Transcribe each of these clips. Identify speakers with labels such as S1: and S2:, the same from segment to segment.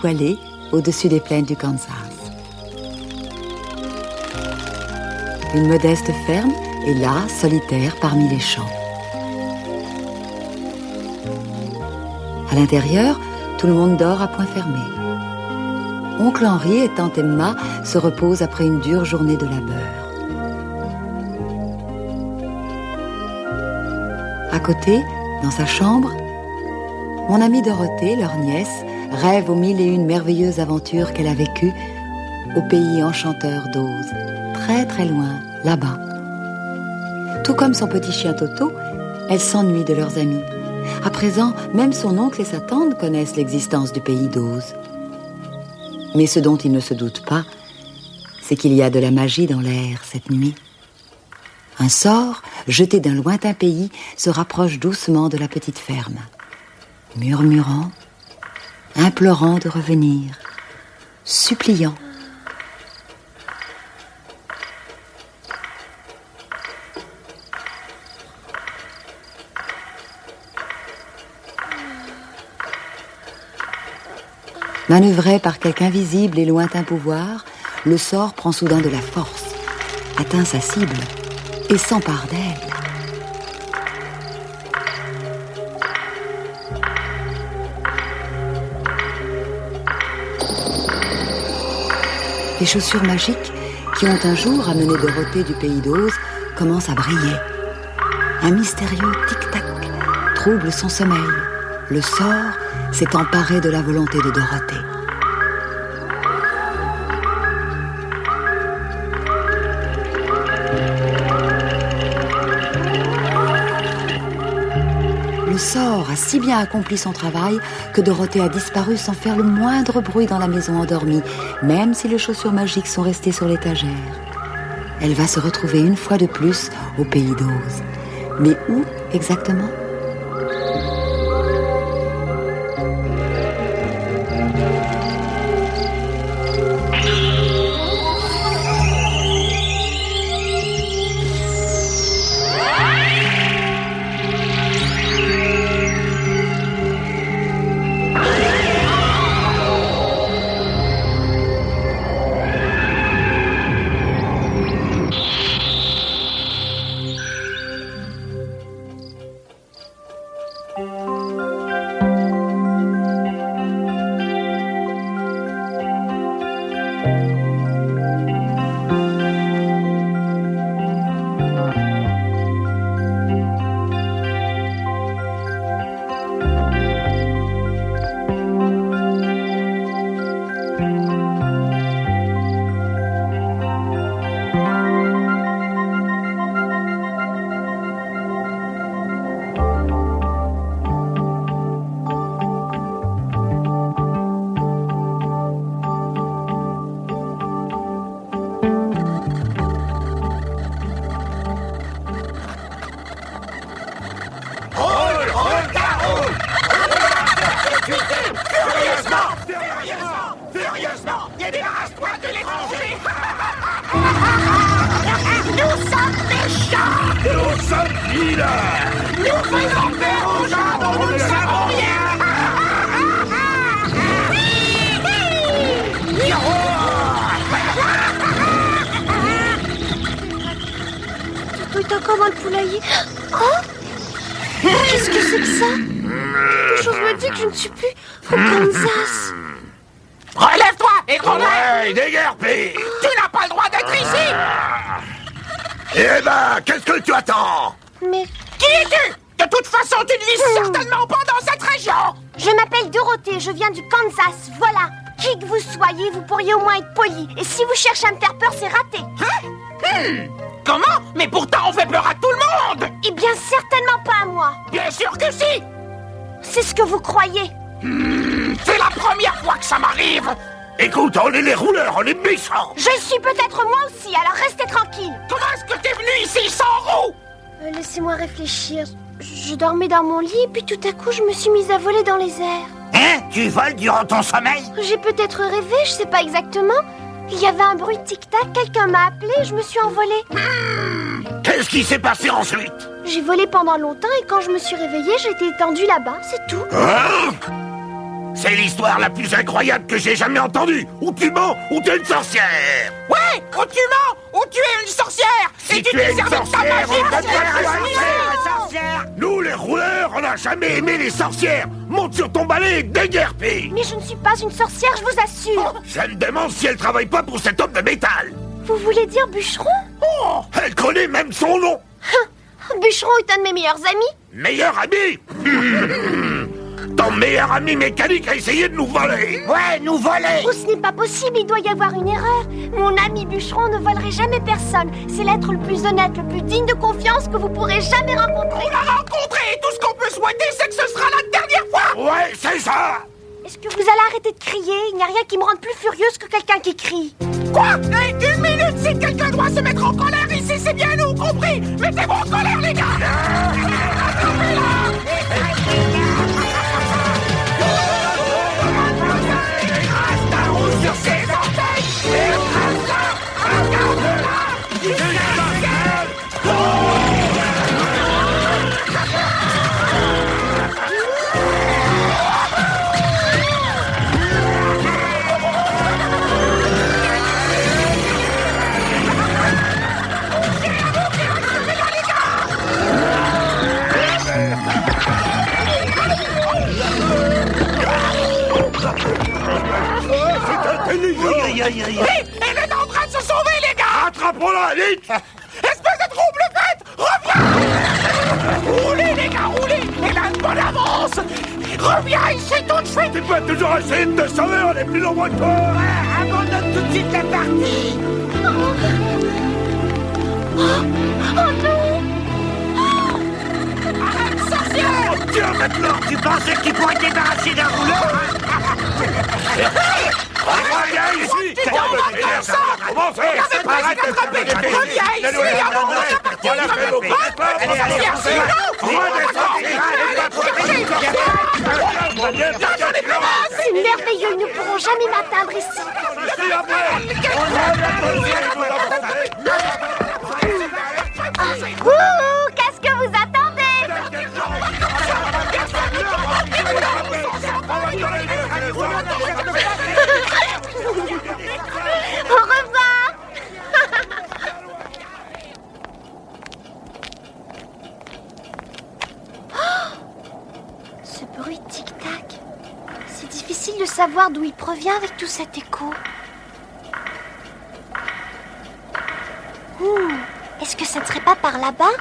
S1: étoilée au-dessus des plaines du Kansas. Une modeste ferme est là, solitaire parmi les champs. À l'intérieur, tout le monde dort à point fermé. Oncle Henri et tante Emma se reposent après une dure journée de labeur. À côté, dans sa chambre, mon amie Dorothée, leur nièce, rêve aux 1001 merveilleuses aventures qu'elle a vécues au pays enchanteur d'Oz, très très loin, là-bas. Tout comme son petit chien Toto, elle s'ennuie de leurs amis. À présent, même son oncle et sa tante connaissent l'existence du pays d'Oz. Mais ce dont ils ne se doutent pas, c'est qu'il y a de la magie dans l'air cette nuit. Un sort, jeté d'un lointain pays, se rapproche doucement de la petite ferme, murmurant, implorant de revenir, suppliant. Manœuvré par quelque invisible et lointain pouvoir, le sort prend soudain de la force, atteint sa cible et s'empare d'elle. Les chaussures magiques qui ont un jour amené Dorothée du pays d'Oz commencent à briller. Un mystérieux tic-tac trouble son sommeil. Le sort s'est emparé de la volonté de Dorothée. Le sort a si bien accompli son travail que Dorothée a disparu sans faire le moindre bruit dans la maison endormie, même si les chaussures magiques sont restées sur l'étagère. Elle va se retrouver une fois de plus au pays d'Oz. Mais où exactement ?
S2: Furieusement, et débarrasse-toi de l'étranger. Nous sommes méchants.
S3: Nous sommes vilains.
S2: Nous faisons peur aux gens dont nous ne savons rien.
S4: Toto est encore dans le poulailler. Oh, qu'est-ce que c'est que ça? Quelque chose me dit que je ne suis plus au Kansas.
S2: Relève-toi, étranger.
S3: Ouais, déguerpi.
S2: Tu n'as pas le droit d'être ici.
S3: Eh ben, qu'est-ce que tu attends?
S4: Mais
S2: Qui es-tu? De toute façon, tu ne vis certainement pas dans cette région.
S4: je m'appelle Dorothée, je viens du Kansas, voilà. Qui que vous soyez, vous pourriez au moins être poli. Et si vous cherchez à me faire peur, c'est raté.
S2: Comment? Mais pourtant, on fait peur à tout le monde.
S4: Eh bien, certainement pas à moi.
S2: Bien sûr que si.
S4: C'est ce que vous croyez.
S2: C'est la première fois que ça m'arrive.
S3: Écoute, on est les rouleurs, on est méchants.
S4: Je suis peut-être moi aussi, alors restez tranquille.
S2: Comment est-ce que t'es venu ici sans roue?
S4: Laissez-moi réfléchir. Je dormais dans mon lit, et puis tout à coup, je me suis mise à voler dans les airs.
S2: Hein? Tu voles durant ton sommeil?
S4: J'ai peut-être rêvé, je sais pas exactement. Il y avait un bruit de tic-tac, quelqu'un m'a appelé et je me suis envolée.
S3: Qu'est-ce qui s'est passé ensuite?
S4: J'ai volé pendant longtemps et quand je me suis réveillée, j'étais étendue là-bas, c'est tout.
S3: C'est l'histoire la plus incroyable que j'ai jamais entendue. Ou tu mens, ou tu es une sorcière.
S2: Ouais, ou tu mens, ou tu es une sorcière.
S3: Si
S2: et tu
S3: tu es
S2: t'es
S3: une
S2: servi de ta
S3: sorcière,
S2: magie
S3: on
S2: pour
S3: te faire
S2: faire
S3: une
S2: sorcière.
S3: Nous, les rouleurs, on n'a jamais aimé les sorcières. Monte sur ton balai et déguerpille.
S4: Mais je ne suis pas une sorcière, je vous assure.
S3: Je me demande si elle travaille pas pour cet homme de métal.
S4: Vous voulez dire bûcheron?
S3: Oh, elle connaît même son nom.
S4: Bûcheron est un de mes meilleurs amis.
S3: Meilleur ami. Ton meilleur ami mécanique a essayé de nous voler.
S2: Ouais, nous voler.
S4: Oh, ce n'est pas possible, il doit y avoir une erreur. Mon ami bûcheron ne volerait jamais personne. C'est l'être le plus honnête, le plus digne de confiance que vous pourrez jamais rencontrer.
S2: On l'a rencontré et tout ce qu'on peut souhaiter, c'est que ce sera la dernière fois.
S3: Ouais, c'est ça.
S4: Est-ce que vous allez arrêter de crier? Il n'y a rien qui me rende plus furieuse que quelqu'un qui crie.
S2: Quoi? Hey, une minute, si quelqu'un doit se mettre en colère ici, c'est bien nous, compris? Mettez-vous en colère, les gars. Écrase ta roue sur ses orteils. Écrase-la, regarde-la. Hé, elle est en train de se sauver, les gars.
S3: Attrapons-la, vite.
S2: Espèce de trouble fête. Reviens. Roulez, les gars, roulez. Elle a une bonne avance. Reviens ici tout de suite.
S3: Tu peux toujours essayer de te sauver, on est plus nombreux que toi.
S2: Abandonne tout de suite la partie.
S4: Oh non!
S2: Arrête, sorcière.
S3: Tiens, maintenant.
S2: Tu pensais que tu pourrais te débarrasser d'un rouleur?
S3: Reviens ici.
S2: Tu t'en vas comme ça.
S3: Comment
S2: On avait presque attrapé. Reviens ici, avant de partir. Allez, sorcière, c'est
S4: C'est merveilleux, ils ne pourront jamais m'atteindre ici. Ouh, qu'est-ce que vous attendez? Au revoir. Ce bruit de tic-tac. C'est difficile de savoir d'où il provient avec tout cet écho. Est-ce que ça ne serait pas par là-bas?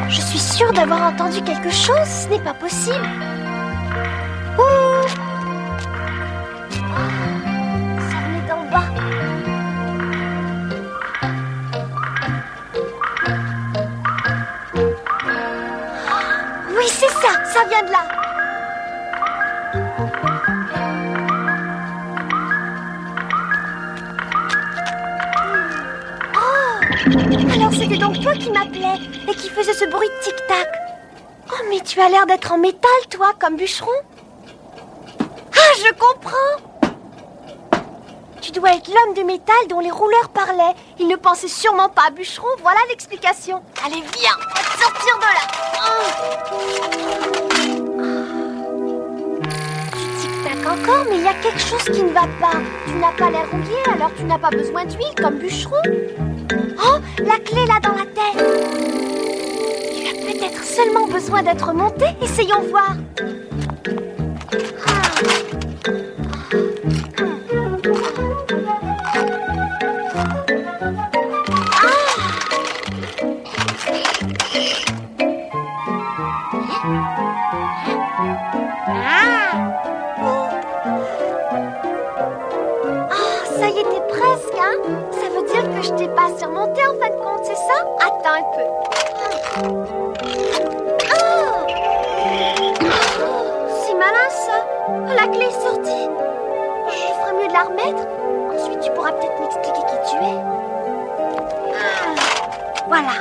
S4: Je suis sûre d'avoir entendu quelque chose, ce n'est pas possible. Ouh! Ça venait d'en bas. Oui, c'est ça, ça vient de là. Alors c'était donc toi qui m'appelais et qui faisais ce bruit de tic-tac. Oh, mais tu as l'air d'être en métal, toi, comme bûcheron. Ah, je comprends. Tu dois être l'homme de métal dont les rouleurs parlaient. Ils ne pensaient sûrement pas à bûcheron, voilà l'explication. Allez, viens, on va te sortir de là. Tu tic-tac encore, mais il y a quelque chose qui ne va pas. Tu n'as pas l'air rouillé, alors tu n'as pas besoin d'huile comme bûcheron. Oh, la clé là dans la tête. Tu as peut-être seulement besoin d'être monté. Essayons voir. Ça y était presque, hein? Ça veut dire que je t'ai pas surmonté en fin de compte, c'est ça? Attends un peu. C'est malin ça. La clé est sortie. Je ferais mieux de la remettre. Ensuite, tu pourras peut-être m'expliquer qui tu es. Voilà.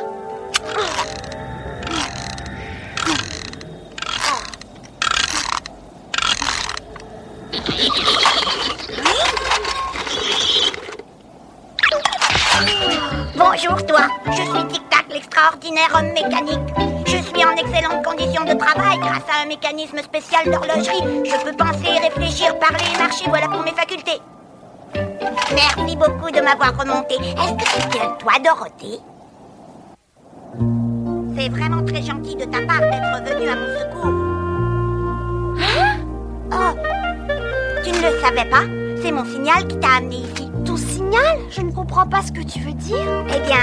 S5: Bonjour toi, je suis Tic Tac, l'extraordinaire homme mécanique. Je suis en excellente condition de travail grâce à un mécanisme spécial d'horlogerie. Je peux penser, réfléchir, parler et marcher, voilà pour mes facultés. Merci beaucoup de m'avoir remonté. Est-ce que c'est bien toi, Dorothée? C'est vraiment très gentil de ta part d'être venue à mon secours. Hein? Oh, tu ne le savais pas? C'est mon signal qui t'a amené ici.
S4: Ton signal? Je ne comprends pas ce que tu veux dire.
S5: Eh bien,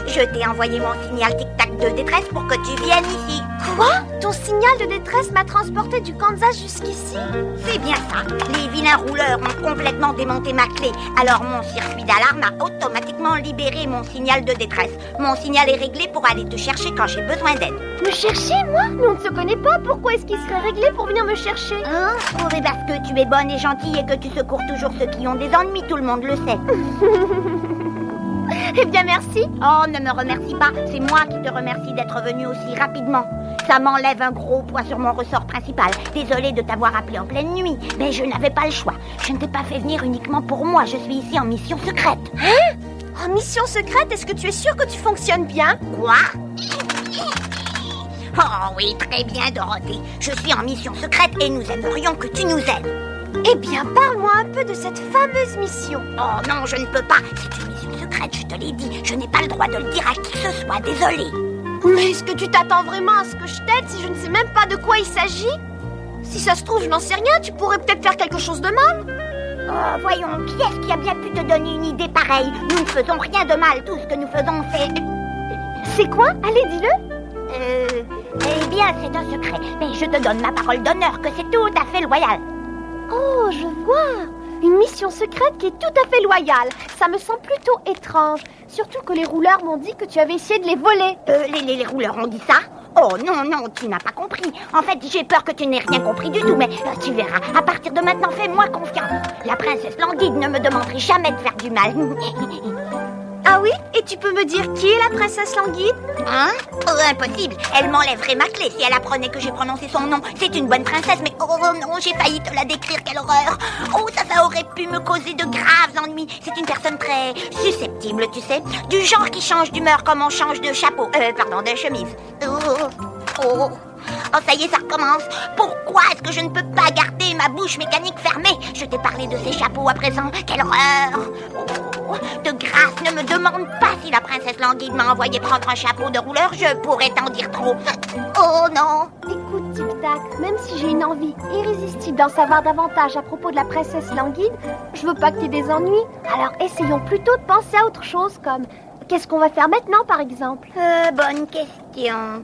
S5: je t'ai envoyé mon signal tic-tac de détresse pour que tu viennes ici.
S4: Quoi? Ton signal de détresse m'a transporté du Kansas jusqu'ici?
S5: C'est bien ça. Les vilains rouleurs ont complètement démonté ma clé. Alors mon circuit d'alarme a automatiquement libéré mon signal de détresse. Mon signal est réglé pour aller te chercher quand j'ai besoin d'aide.
S4: Me chercher, moi? Mais on ne se connaît pas. Pourquoi est-ce qu'il serait réglé pour venir me chercher?
S5: Hein? Oh, mais parce que tu es bonne et gentille et que tu secours toujours ceux qui ont des ennuis, tout le monde le sait.
S4: Eh bien, merci.
S5: Oh, ne me remercie pas. C'est moi qui te remercie d'être venu aussi rapidement. Ça m'enlève un gros poids sur mon ressort principal. Désolée de t'avoir appelé en pleine nuit, mais je n'avais pas le choix. Je ne t'ai pas fait venir uniquement pour moi. Je suis ici en mission secrète.
S4: Hein? En mission secrète? Est-ce que tu es sûre que tu fonctionnes bien?
S5: Quoi? Oh oui, très bien, Dorothée. Je suis en mission secrète et nous aimerions que tu nous aides.
S4: Eh bien, parle-moi un peu de cette fameuse mission.
S5: Oh non, je ne peux pas. C'est une mission secrète, je te l'ai dit. Je n'ai pas le droit de le dire à qui que ce soit. Désolée.
S4: Mais est-ce que tu t'attends vraiment à ce que je t'aide si je ne sais même pas de quoi il s'agit? Si ça se trouve, je n'en sais rien. Tu pourrais peut-être faire quelque chose de mal.
S5: Oh, voyons, qui est-ce qui a bien pu te donner une idée pareille? Nous ne faisons rien de mal. Tout ce que nous faisons, c'est...
S4: C'est quoi? Allez, dis-le.
S5: Eh bien, c'est un secret. Mais je te donne ma parole d'honneur que c'est tout à fait loyal.
S4: Oh, je vois. Une mission secrète qui est tout à fait loyale. Ça me semble plutôt étrange. Surtout que les rouleurs m'ont dit que tu avais essayé de les voler.
S5: Les rouleurs ont dit ça? Oh non, non, tu n'as pas compris. En fait, j'ai peur que tu n'aies rien compris du tout, mais tu verras. À partir de maintenant, fais-moi confiance. La princesse Languide ne me demanderait jamais de faire du mal.
S4: Ah oui? Et tu peux me dire qui est la princesse Languide?
S5: Hein? Oh, impossible. Elle m'enlèverait ma clé si elle apprenait que j'ai prononcé son nom. C'est une bonne princesse, mais oh non, j'ai failli te la décrire, quelle horreur. Oh, ça aurait pu me causer de graves ennuis. C'est une personne très susceptible, tu sais. Du genre qui change d'humeur comme on change de chapeau. De chemise. Oh, ça y est, ça recommence. Pourquoi est-ce que je ne peux pas garder ma bouche mécanique fermée? Je t'ai parlé de ces chapeaux à présent. Quelle horreur! Oh, de grâce, ne me demande pas si la princesse Languide m'a envoyé prendre un chapeau de rouleur. Je pourrais t'en dire trop. Oh non!
S4: Écoute, Tic Tac, même si j'ai une envie irrésistible d'en savoir davantage à propos de la princesse Languide, je veux pas que tu aies des ennuis. Alors essayons plutôt de penser à autre chose, comme qu'est-ce qu'on va faire maintenant, par exemple?
S5: Bonne question.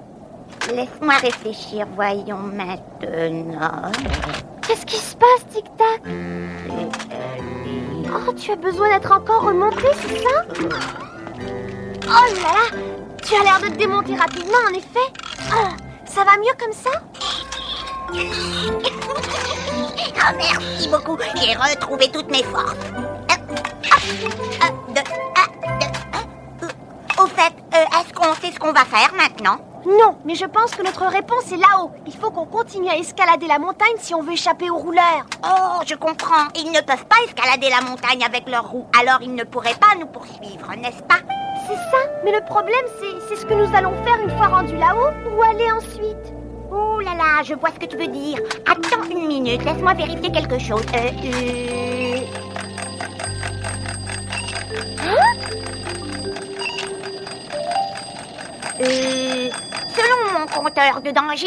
S5: Laisse-moi réfléchir, voyons maintenant.
S4: Qu'est-ce qui se passe, Tic Tac? Oh, tu as besoin d'être encore remonté, c'est ça? Oh là là, tu as l'air de te démonter rapidement, en effet. Oh, ça va mieux comme ça?
S5: Oh, merci beaucoup, j'ai retrouvé toutes mes forces. Au fait, est-ce qu'on sait ce qu'on va faire maintenant?
S4: Non, mais je pense que notre réponse est là-haut. Il faut qu'on continue à escalader la montagne si on veut échapper aux rouleurs.
S5: Oh, je comprends. Ils ne peuvent pas escalader la montagne avec leurs roues. Alors ils ne pourraient pas nous poursuivre, n'est-ce pas?
S4: C'est ça, mais le problème c'est ce que nous allons faire une fois rendus là-haut. Où aller ensuite?
S5: Oh là là, je vois ce que tu veux dire. Attends une minute, laisse-moi vérifier quelque chose. Selon mon compteur de danger,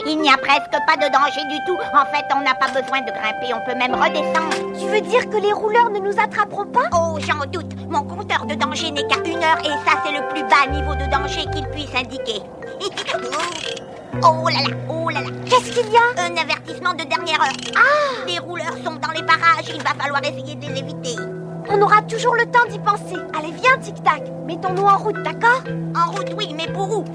S5: il n'y a presque pas de danger du tout. En fait, on n'a pas besoin de grimper, on peut même redescendre.
S4: Tu veux dire que les rouleurs ne nous attraperont pas?
S5: Oh, j'en doute. Mon compteur de danger n'est qu'à 1 heure et ça, c'est le plus bas niveau de danger qu'il puisse indiquer. Oh là là, oh là là.
S4: Qu'est-ce qu'il y a?
S5: Un avertissement de dernière heure.
S4: Ah!
S5: Les rouleurs sont dans les parages, il va falloir essayer de les éviter.
S4: On aura toujours le temps d'y penser. Allez, viens, Tic Tac. Mettons-nous en route, d'accord?
S5: En route, oui, mais pour où?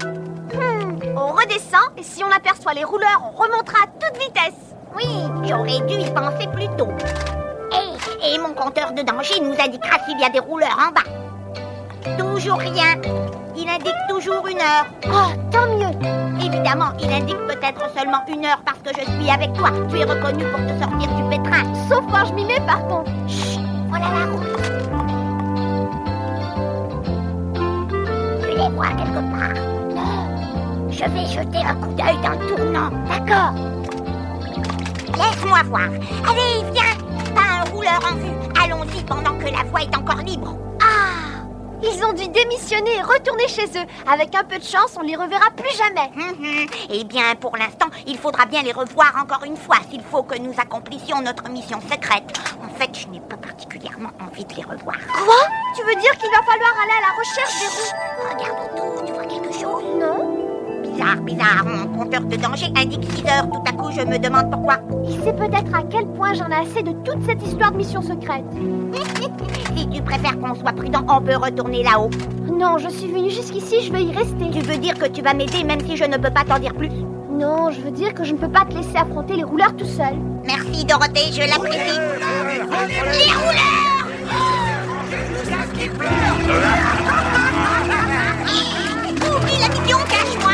S4: On redescend et si on aperçoit les rouleurs, on remontera à toute vitesse.
S5: Oui, j'aurais dû y penser plus tôt. Et mon compteur de danger nous indiquera s'il y a des rouleurs en bas. Toujours rien. Il indique toujours 1 heure.
S4: Oh, tant mieux.
S5: Évidemment, il indique peut-être seulement 1 heure parce que je suis avec toi. Tu es reconnu pour te sortir du pétrin.
S4: Sauf quand je m'y mets par contre.
S5: Chut, voilà la route. Tu les vois quelque part? Non. Je vais jeter un coup d'œil dans le tournant. D'accord. Laisse-moi voir. Allez, viens. Pas un rouleur en vue. Allons-y pendant que la voie est encore libre.
S4: Ah! Ils ont dû démissionner et retourner chez eux. Avec un peu de chance, on les reverra plus jamais.
S5: Eh bien, pour l'instant, il faudra bien les revoir encore une fois s'il faut que nous accomplissions notre mission secrète. En fait, je n'ai pas particulièrement envie de les revoir.
S4: Quoi? Tu veux dire qu'il va falloir aller à la recherche des roues?
S5: Regarde autour, tu vois quelque chose?
S4: Non.
S5: Bizarre. Mon compteur de danger indique 6 heures. Tout à coup, je me demande pourquoi.
S4: Il sait peut-être à quel point j'en ai assez de toute cette histoire de mission secrète.
S5: Si tu préfères qu'on soit prudent, on peut retourner là-haut.
S4: Non, je suis venue jusqu'ici, je vais y rester.
S5: Tu veux dire que tu vas m'aider même si je ne peux pas t'en dire plus?
S4: Non, je veux dire que je ne peux pas te laisser affronter les rouleurs tout seul.
S5: Merci Dorothée, je l'apprécie. Les rouleurs! Oublie la mission, cache-moi.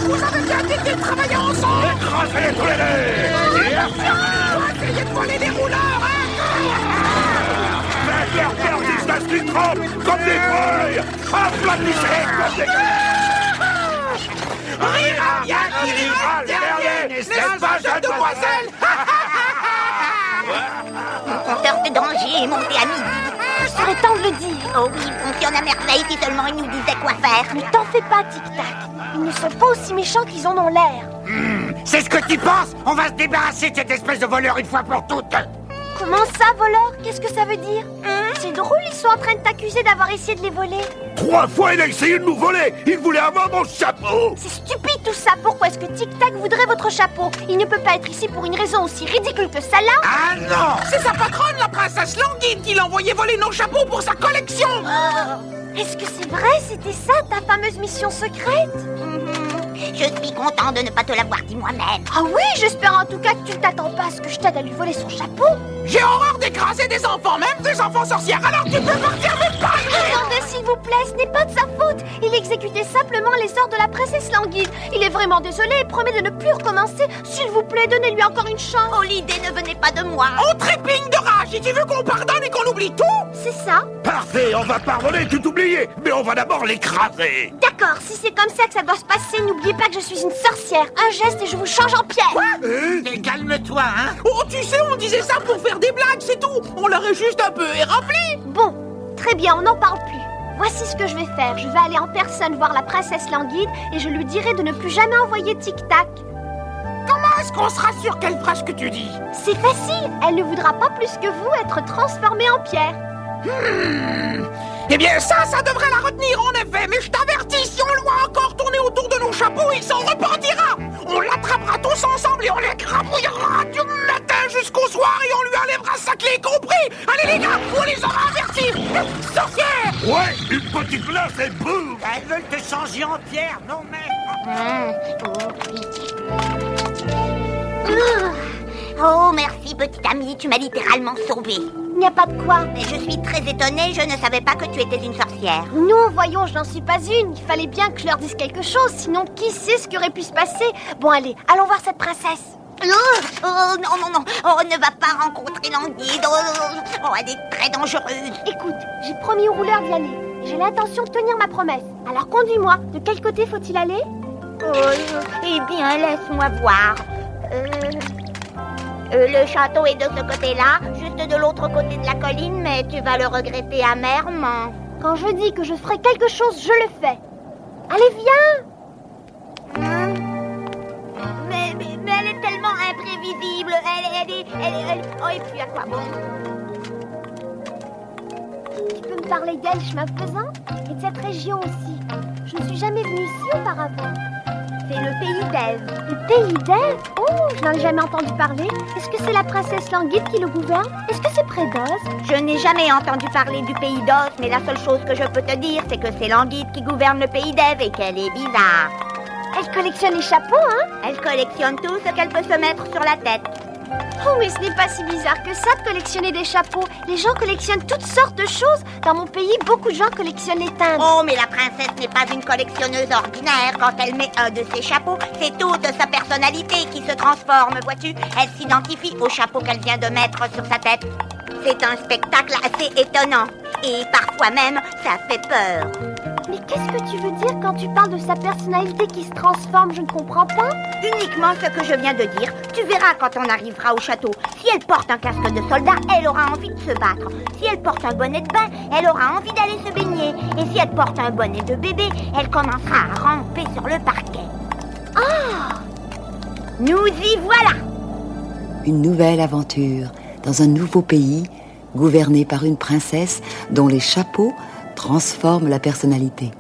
S2: Vous avez bien dit de travailler ensemble.
S3: Écrasez-les tous les deux.
S2: Essayez de voler les rouleurs, hein.
S3: Faites-leur perdre distance qui tremblent comme des feuilles. Applaudissez comme des
S2: N'est-ce pas, jeune demoiselle?
S5: Mon compteur de danger est monté à midi.
S4: Il serait temps de le dire.
S5: Oh oui, il fonctionne à merveille si seulement il nous disait quoi faire.
S4: Ne t'en fais pas, Tic Tac. Ils ne sont pas aussi méchants qu'ils en ont l'air.
S2: C'est ce que tu penses? On va se débarrasser de cette espèce de voleur une fois pour toutes.
S4: Comment ça, voleur? Qu'est-ce que ça veut dire? C'est drôle, ils sont en train de t'accuser d'avoir essayé de les voler.
S3: 3 fois, il a essayé de nous voler. Il voulait avoir mon chapeau.
S4: C'est stupide tout ça. Pourquoi est-ce que Tic Tac voudrait votre chapeau? Il ne peut pas être ici pour une raison aussi ridicule que ça là.
S2: Ah non! C'est sa patronne, la princesse Languide, qui l'a envoyé voler nos chapeaux pour sa collection.
S4: Est-ce que c'est vrai? C'était ça, ta fameuse mission secrète?
S5: Je suis content de ne pas te l'avoir dit moi-même.
S4: Ah oui, j'espère en tout cas que tu t'attends pas à ce que je t'aide à lui voler son chapeau.
S2: J'ai horreur d'écraser des enfants, même des enfants sorcières, alors tu peux partir, mais pas lui.
S4: Attendez, s'il vous plaît, ce n'est pas de sa faute. Il exécutait simplement les ordres de la princesse Languide. Il est vraiment désolé et promet de ne plus recommencer. S'il vous plaît, donnez-lui encore une chance.
S5: Oh, l'idée ne venait pas de moi.
S2: On trépigne de rage et tu veux qu'on pardonne et qu'on oublie tout?
S4: C'est ça?
S3: Parfait, on va pardonner tout oublier. Mais on va d'abord l'écraser.
S4: D'accord, si c'est comme ça que ça doit se passer, n'oubliez pas que je suis une sorcière. Un geste et je vous change en pierre.
S2: Mais calme-toi, hein. Oh, tu sais, on disait ça pour faire des blagues, c'est tout. On l'aurait juste un peu éraflé.
S4: Bon, très bien, on n'en parle plus. Voici ce que je vais faire. Je vais aller en personne voir la princesse Languide et je lui dirai de ne plus jamais envoyer Tic Tac.
S2: Comment est-ce qu'on sera sûr qu'elle fera ce que tu dis?
S4: C'est facile, elle ne voudra pas plus que vous être transformée en pierre.
S2: Eh bien ça devrait la retenir en effet. Mais je t'avertis, si on le voit encore tourner autour de nos chapeaux, il s'en repentira. On l'attrapera tous ensemble et on les crapouillera du matin jusqu'au soir et on lui enlèvera sa clé, compris? Allez les gars, on les aura avertis. Sorcière!
S3: Ouais, une petite glace et boum.
S2: Elles veulent te changer en pierre, non mais...
S5: Oh, merci, petite amie, tu m'as littéralement sauvée.
S4: Il n'y a pas de quoi.
S5: Mais je suis très étonnée, je ne savais pas que tu étais une sorcière.
S4: Non, voyons, je n'en suis pas une. Il fallait bien que je leur dise quelque chose, sinon qui sait ce qui aurait pu se passer. Bon, allez, allons voir cette princesse.
S5: Oh, non, on ne va pas rencontrer Languide. Oh, elle est très dangereuse.
S4: Écoute, j'ai promis au rouleur d'y aller. J'ai l'intention de tenir ma promesse. Alors conduis-moi. De quel côté faut-il aller?
S5: Eh bien, laisse-moi voir. Le château est de ce côté-là, juste de l'autre côté de la colline, mais tu vas le regretter amèrement.
S4: Quand je dis que je ferai quelque chose, je le fais. Allez, viens!
S5: Mais elle est tellement imprévisible. Oh, et puis à quoi bon?
S4: Tu peux me parler d'elle, chemin faisant? Et de cette région aussi. Je ne suis jamais venue ici auparavant.
S5: C'est le pays d'Ève.
S4: Le pays d'Ève? Oh, je n'en ai jamais entendu parler. Est-ce que c'est la princesse Languide qui le gouverne? Est-ce que c'est près d'Oz?
S5: Je n'ai jamais entendu parler du pays d'Oz, mais la seule chose que je peux te dire, c'est que c'est Languide qui gouverne le pays d'Ève et qu'elle est bizarre.
S4: Elle collectionne les chapeaux, hein?
S5: Elle collectionne tout ce qu'elle peut se mettre sur la tête.
S4: Oh, mais ce n'est pas si bizarre que ça de collectionner des chapeaux. Les gens collectionnent toutes sortes de choses. Dans mon pays, beaucoup de gens collectionnent les timbres.
S5: Oh, mais la princesse n'est pas une collectionneuse ordinaire. Quand elle met un de ses chapeaux, c'est toute sa personnalité qui se transforme, vois-tu. Elle s'identifie au chapeau qu'elle vient de mettre sur sa tête. C'est un spectacle assez étonnant. Et parfois même, ça fait peur.
S4: Mais qu'est-ce que tu veux dire quand tu parles de sa personnalité qui se transforme? Je ne comprends pas.
S5: Uniquement ce que je viens de dire. Tu verras quand on arrivera au château. Si elle porte un casque de soldat, elle aura envie de se battre. Si elle porte un bonnet de bain, elle aura envie d'aller se baigner. Et si elle porte un bonnet de bébé, elle commencera à ramper sur le parquet. Ah! Nous y voilà!
S1: Une nouvelle aventure dans un nouveau pays, gouverné par une princesse dont les chapeaux transforment la personnalité.